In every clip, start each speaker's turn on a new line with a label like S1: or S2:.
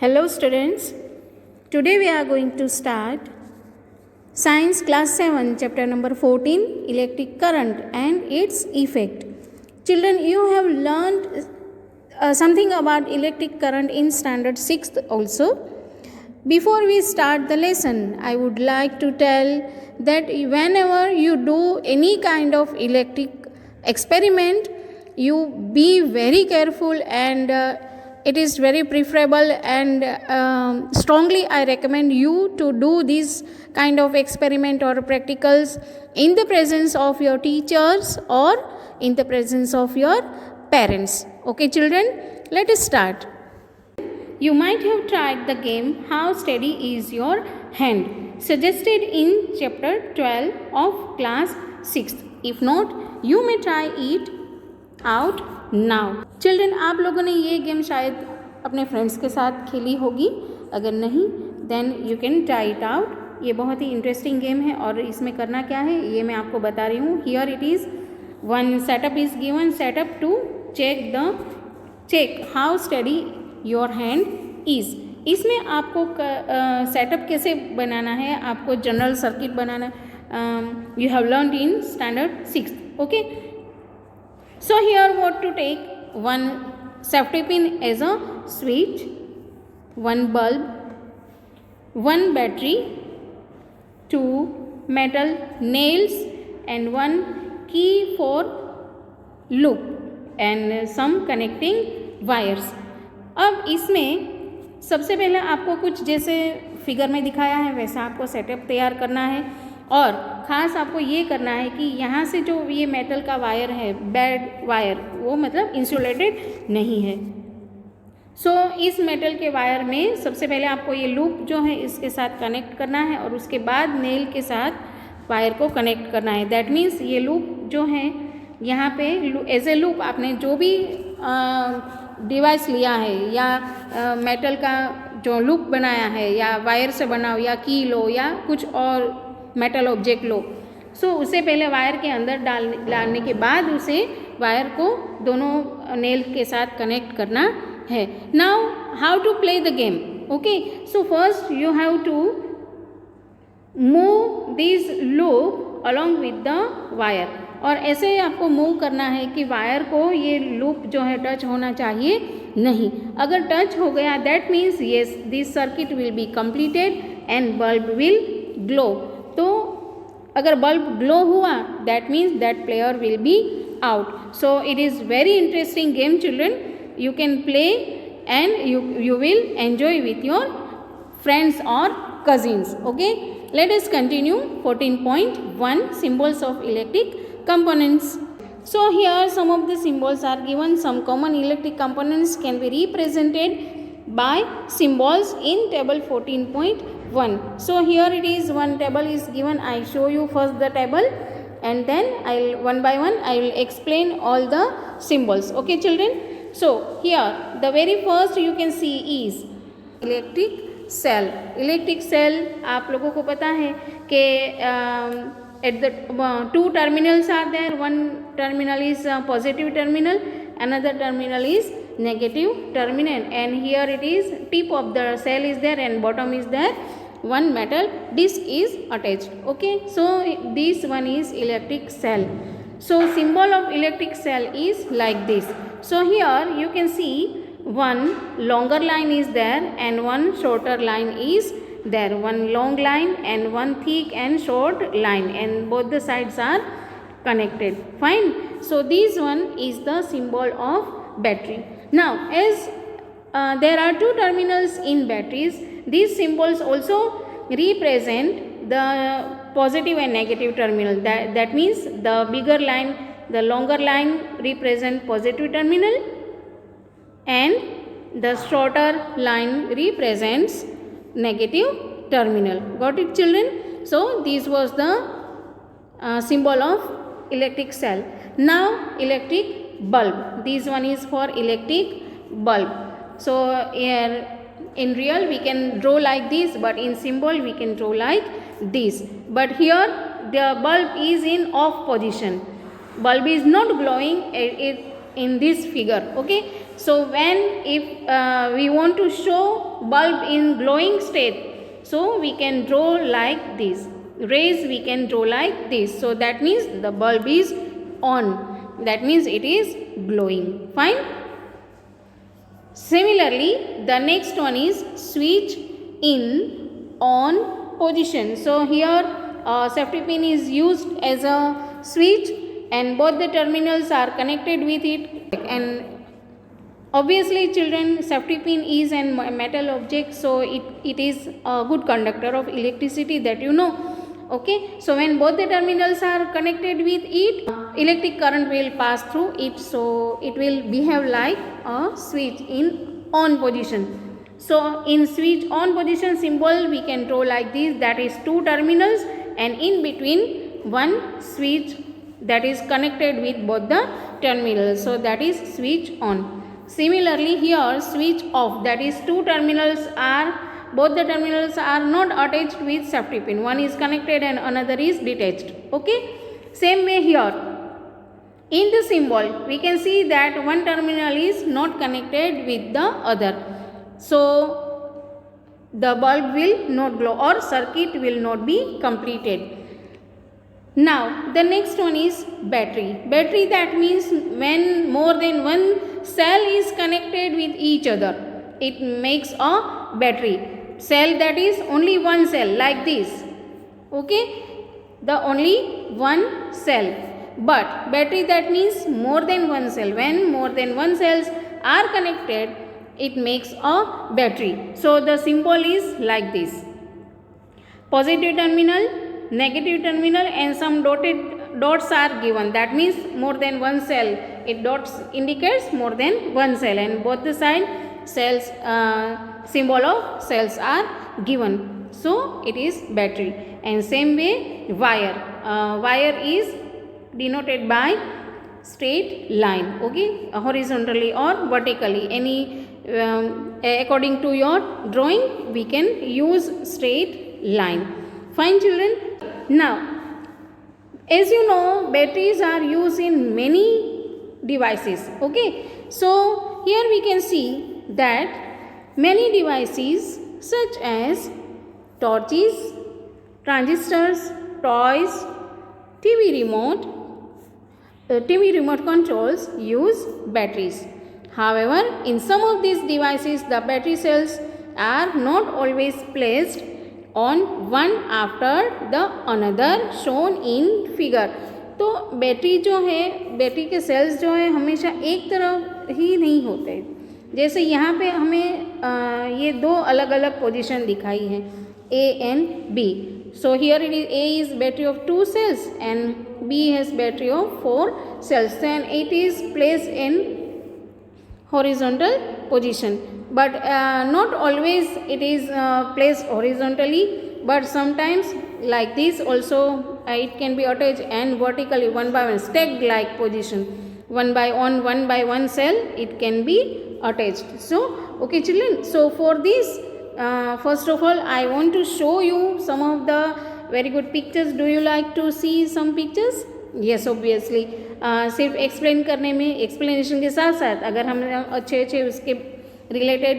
S1: Hello students, today we are going to start Science class 7 chapter number 14 electric current and its effect. Children, you have learned something about electric current in standard 6th also. Before we start the lesson, I would like to tell that whenever you do any kind of electric experiment, you be very careful and it is very preferable and strongly I recommend you to do this kind of experiment or practicals in the presence of your teachers or in the presence of your parents. Okay children, let us start. You might have tried the game How Steady Is Your Hand, suggested in chapter 12 of class 6th. If not, you may try it out now. Children, आप लोगों ने ये game शायद अपने friends के साथ खेली होगी. अगर नहीं, then you can try it out. ये बहुत ही इंटरेस्टिंग गेम है और इसमें करना क्या है ये मैं आपको बता रही हूँ. Here it is, one setup is given, setup to check how steady your hand is. इसमें आपको सेटअप कैसे बनाना है, आपको जनरल सर्किट बनाना you have learn in standard 6. Okay, so here what to take, one safety pin as a switch, one bulb, one battery, two metal nails and one key for loop and some connecting wires. अब इसमें सबसे पहले आपको कुछ जैसे figure में दिखाया है वैसा आपको सेटअप तैयार करना है और ख़ास आपको ये करना है कि यहाँ से जो ये मेटल का वायर है, बेड वायर, वो मतलब इंसुलेटेड नहीं है. सो इस मेटल के वायर में सबसे पहले आपको ये लूप जो है इसके साथ कनेक्ट करना है और उसके बाद नेल के साथ वायर को कनेक्ट करना है. दैट मीन्स ये लूप जो है यहाँ पे एज ए लूप आपने जो भी डिवाइस लिया है या मेटल का जो लूप बनाया है या वायर से बनाओ या की लो या कुछ और मेटल ऑब्जेक्ट लो, सो उसे पहले वायर के अंदर डालने के बाद उसे वायर को दोनों नेल के साथ कनेक्ट करना है. Now how to play the game. Okay, so first you have to move this loop along with the wire और ऐसे आपको मूव करना है कि वायर को ये लूप जो है टच होना चाहिए नहीं. अगर टच हो गया that means yes this circuit will be completed and bulb will glow. तो अगर बल्ब ग्लो हुआ that means that player will be out. So it is very interesting game children. You can play and you will enjoy with your friends or cousins. Okay, let us continue 14.1 symbols of electric components. So here some of the symbols are given. Some common electric components can be represented by symbols in table 14.1. So here it is, one table is given. I show you first the table and then I'll one by one I will explain all the symbols. Okay children, so here the very first you can see is electric cell. Electric cell आप लोगों को पता है कि at the two terminals are there. One terminal is positive terminal, another terminal is negative terminal, and here it is tip of the cell is there and bottom is there, one metal disc is attached. Okay, so this one is electric cell. So symbol of electric cell is like this. So here you can see one longer line is there and one shorter line is there, one long line and one thick and short line, and both the sides are connected. Fine. So this one is the symbol of battery. Now as there are two terminals in batteries, these symbols also represent the positive and negative terminal. That means the bigger line, the longer line represent positive terminal and the shorter line represents negative terminal. Got it children? So this was the symbol of electric cell. Now electric bulb. This one is for electric bulb. So here in real we can draw like this, but in symbol we can draw like this. But here the bulb is in off position. Bulb is not glowing in this figure. Okay, So when if we want to show bulb in glowing state, so we can draw like this. Rays we can draw like this. So that means the bulb is on. That means it is glowing. Fine. Similarly, the next one is switch in on position. So here safety pin is used as a switch and both the terminals are connected with it. And obviously children, safety pin is a metal object, so it is a good conductor of electricity, that you know. Okay, so when both the terminals are connected with it, electric current will pass through it, so it will behave like a switch in on position. So in switch on position symbol we can draw like this, that is two terminals and in between one switch that is connected with both the terminals, so that is switch on. Similarly here switch off, that is two terminals are, both the terminals are not attached with safety pin, one is connected and another is detached. Okay, same way here in the symbol we can see that one terminal is not connected with the other, so the bulb will not glow or circuit will not be completed. Now the next one is battery. Battery, that means when more than one cell is connected with each other, it makes a battery. Cell, that is only one cell like this. Okay, the only one cell. But battery, that means more than one cell. When more than one cells are connected, it makes a battery. So the symbol is like this: positive terminal, negative terminal, and some dots are given. That means more than one cell. It dots indicates more than one cell, and both the side cells, symbol of cells are given. So it is battery. And same way wire. Wire is denoted by straight line. Okay, horizontally or vertically, any according to your drawing we can use straight line. Fine children. Now as you know, batteries are used in many devices. Okay, so here we can see that many devices such as torches, transistors, toys, TV remote controls use batteries. However, in some of these devices the battery cells are not always placed on one after the another shown in figure. तो battery जो है, battery के sales जो है हमेशा एक तरफ ही नहीं होते. जैसे यहाँ पे हमें ये दो अलग अलग पोजीशन दिखाई है, A and B. So here it is, A is battery of 2 cells and B has battery of 4 cells. Then it is placed in horizontal position. But not always it is placed horizontally, but sometimes like this also it can be attached and vertically one by one, stacked like position, one by one cell it can be attached. So okay children, so for this first of all I want to show you some of the very good pictures. Do you like to see some pictures? Yes, obviously. सिर्फ explain करने में, explanation के साथ साथ अगर हमें अच्छे अच्छे उसके रिलेटेड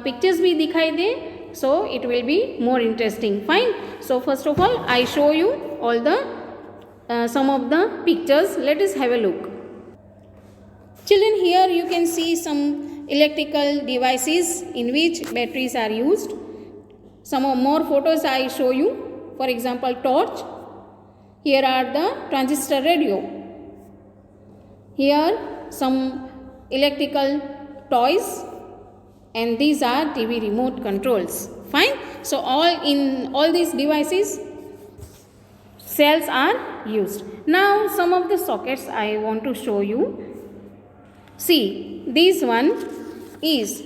S1: पिक्चर्स भी दिखाई दे, so it will be more interesting. Fine. So first of all I show you all the some of the pictures. Let us have a look. Children, here you can see some electrical devices in which batteries are used. Some more photos I show you. For example, torch. Here are the transistor radio. Here some electrical toys, and these are TV remote controls. Fine. So in all these devices cells are used. Now some of the sockets I want to show you. See, this one is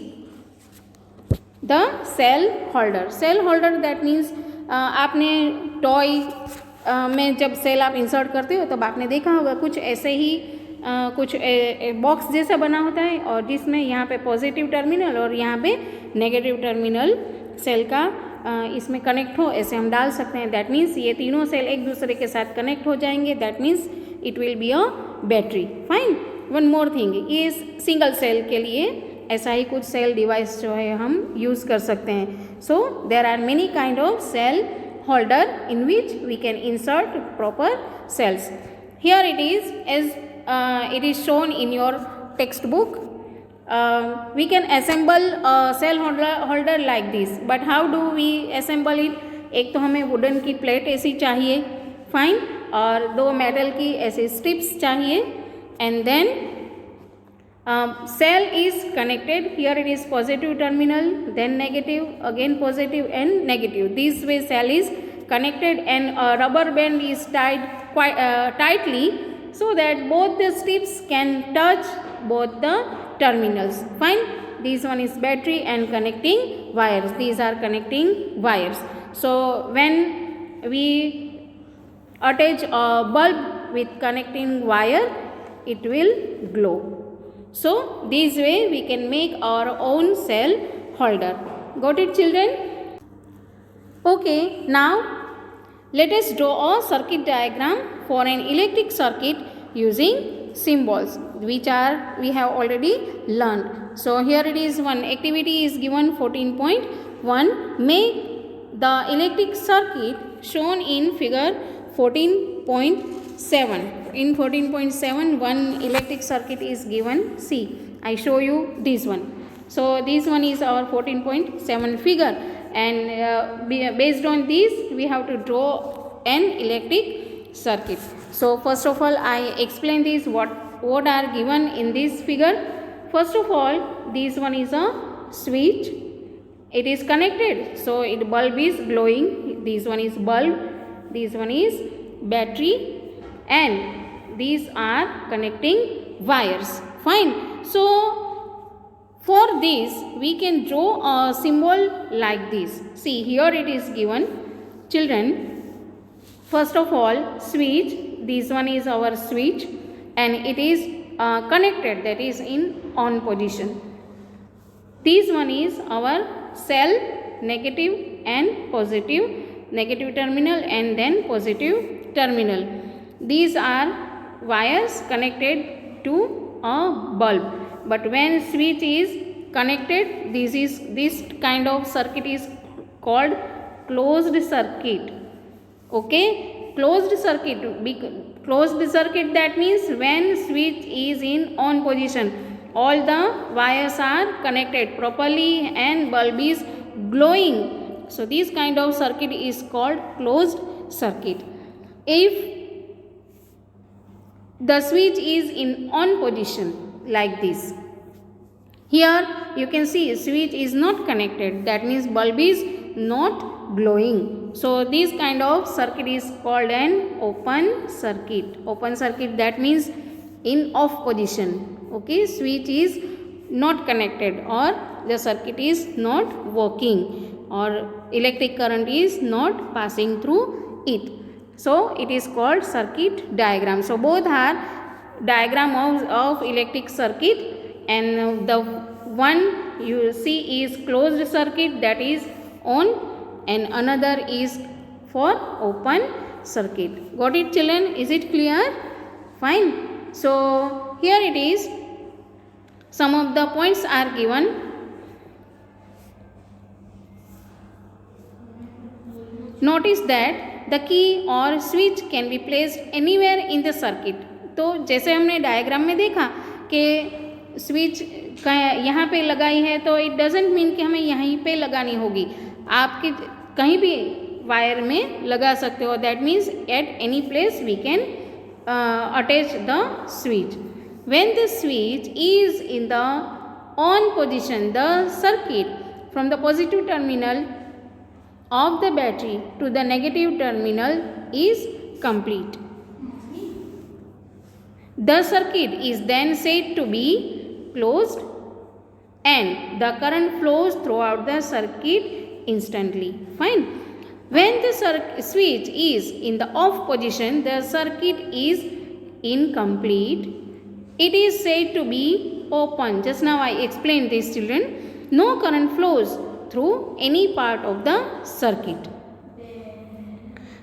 S1: the cell holder. Cell holder, that means आपने toy में जब cell आप insert करते हो तब आपने देखा होगा कुछ ऐसे ही कुछ बॉक्स जैसा बना होता है, और जिसमें यहाँ पे पॉजिटिव टर्मिनल और यहाँ पे नेगेटिव टर्मिनल सेल का इसमें कनेक्ट हो, ऐसे हम डाल सकते हैं. दैट मीन्स ये तीनों सेल एक दूसरे के साथ कनेक्ट हो जाएंगे. That means it will be a battery. Fine. One more thing, ये सिंगल सेल के लिए ऐसा ही कुछ सेल डिवाइस जो है हम यूज़ कर सकते हैं. So there are many kind of cell holder in which we can insert proper cells. Here it is as it is shown in your textbook. We can assemble a cell holder like this, but how do we assemble it? एक तो हमें wooden की plate ऐसी चाहिए, fine, और दो metal की ऐसे स्ट्रिप्स चाहिए, and then cell is connected. Here it is positive terminal, then negative, again positive and negative. This way cell is connected, and a rubber band is tied quite tightly so that both the strips can touch both the terminals. Fine. This one is battery and connecting wires. These are connecting wires. So when we attach a bulb with connecting wire, it will glow. So this way we can make our own cell holder. Got it, children? Okay, now let us draw a circuit diagram for an electric circuit using symbols, which are we have already learned. So here it is, one activity is given 14.1. Make the electric circuit shown in figure 14.7. In 14.7, one electric circuit is given. See, I show you this one. So this one is our 14.7 figure, and based on this we have to draw an electric circuit. So first of all, I explain this what are given in this figure. First of all, this one is a switch. It is connected, so it bulb is glowing. This one is bulb. This one is battery, and these are connecting wires. Fine. So for this we can draw a symbol like this. See, here it is given, children. First of all, switch. This one is our switch, and it is connected, that is in on position. This one is our cell, negative and positive, negative terminal and then positive terminal. These are wires connected to a bulb, but when switch is connected, this kind of circuit is called closed circuit. Okay, closed circuit. Closed circuit, that means when switch is in on position, all the wires are connected properly and bulb is glowing. So this kind of circuit is called closed circuit. If the switch is in on position like this, here you can see switch is not connected, that means bulb is not glowing. So this kind of circuit is called an open circuit. Open circuit, that means in off position. Okay, switch is not connected, or the circuit is not working, or electric current is not passing through it. So it is called circuit diagram. So both are diagram of electric circuit, and the one you see is closed circuit, that is on, and another is for open circuit. Got it, children? Is it clear? Fine. So here it is, some of the points are given. Notice that the key or switch can be placed anywhere in the circuit. तो जैसे हमने diagram में देखा कि switch यहाँ पे लगाई है, तो इट डजेंट मीन कि हमें यहीं पे लगानी होगी, आपके कहीं भी वायर में लगा सकते हो. That means at any place we can attach the switch. When the switch is in the on position, the circuit from the positive terminal of the battery to the negative terminal is complete. The circuit is then said to be closed, and the current flows throughout the circuit instantly. Fine. When the switch is in the off position, the circuit is incomplete. It is said to be open. Just now I explained this, children. No current flows through any part of the circuit.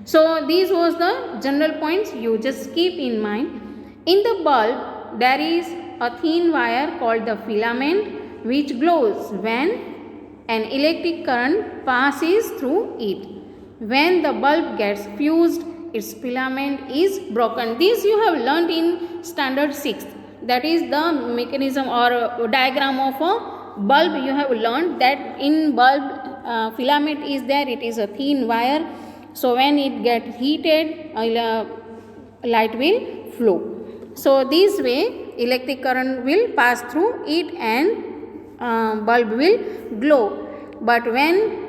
S1: So these was the general points you just keep in mind. In the bulb, there is a thin wire called the filament which glows when an electric current passes through it. When the bulb gets fused, its filament is broken. This you have learnt in standard 6th. That is the mechanism or diagram of a bulb. You have learnt that in bulb filament is there. It is a thin wire. So when it gets heated, light will flow. So this way electric current will pass through it and bulb will glow. But when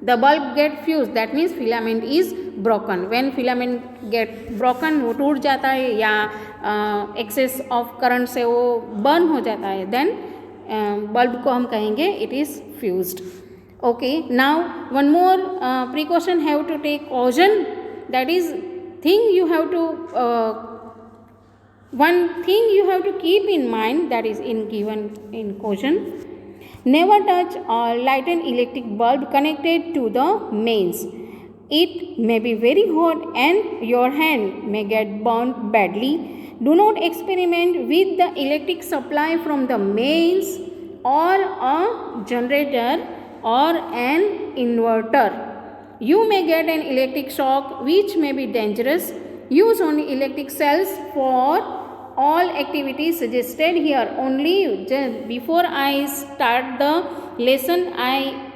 S1: the bulb get fused, that means filament is broken. When filament get broken, वो टूट जाता है या excess of current से वो burn हो जाता है, then bulb को हम कहेंगे it is fused. Okay, now one more precaution have to take caution. That is thing you have to one thing you have to keep in mind, that is given in caution. Never touch or light an electric bulb connected to the mains. It may be very hot and your hand may get burnt badly. Do not experiment with the electric supply from the mains or a generator or an inverter. You may get an electric shock which may be dangerous. Use only electric cells for all activities suggested here. Only before I start the lesson, I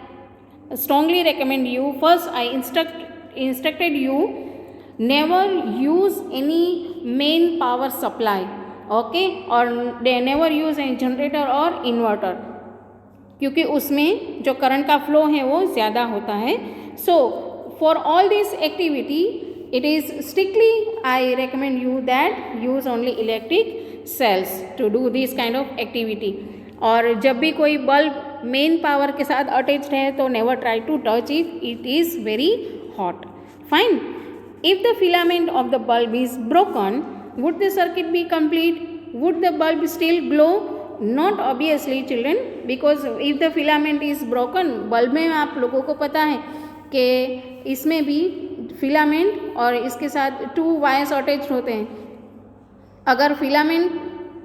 S1: strongly recommend you, first I instructed you, never use any main power supply, okay, or they never use any generator or inverter, क्योंकि उसमें जो current का flow है वो ज़्यादा होता है. So for all this activity it is strictly I recommend you that use only electric cells to do this kind of activity. और जब भी कोई बल्ब मेन पावर के साथ अटैच्ड है तो never try to touch it, it is very hot. Fine. If the filament of the bulb is broken, would the circuit be complete? Would the bulb still glow? Not obviously children, because if the filament is broken, bulb में आप लोगों को पता है कि इसमें भी filament और इसके साथ 2 वायर्स अटैच होते हैं. अगर फिलामेंट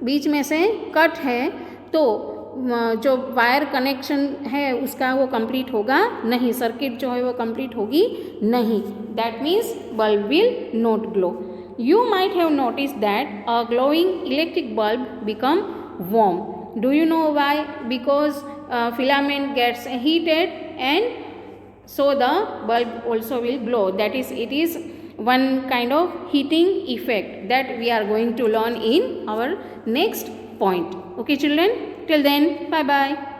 S1: बीच में से कट है तो जो वायर कनेक्शन है उसका वो कंप्लीट होगा नहीं, सर्किट जो है वो कंप्लीट होगी नहीं. That means bulb will not glow. You might have notice that a glowing electric bulb become warm. Do you know why? Because filament gets heated and so the bulb also will glow. That is, it is one kind of heating effect that we are going to learn in our next point. Okay children, till then, bye bye.